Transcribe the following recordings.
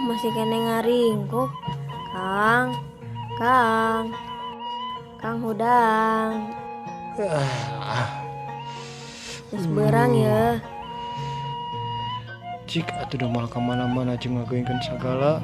Masih kene ngaringkuk. Kang, Kang Hudang. Geus beurang ya. Cik atuh udah malah kemana-mana jeung ngagoengkeun sagala.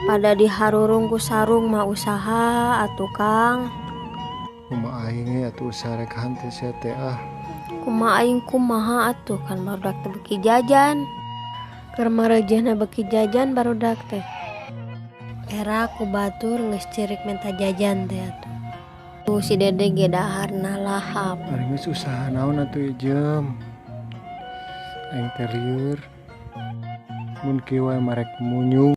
Pada diharurung ku sarung mah usaha atuh Kang. Kumaha aing atuh usaha rek henteu sia teh Kumaha aing kumaha atuh kan barudak teh beki jajan. Keur marejehna beki jajan barudak teh. Era ku batur geus cirik menta jajan teh atuh. Tuh si Dede ge daharna lahap. Ari geus usaha naon atuh ijem. Aing teh lieur. Mun kieu wae marek munyung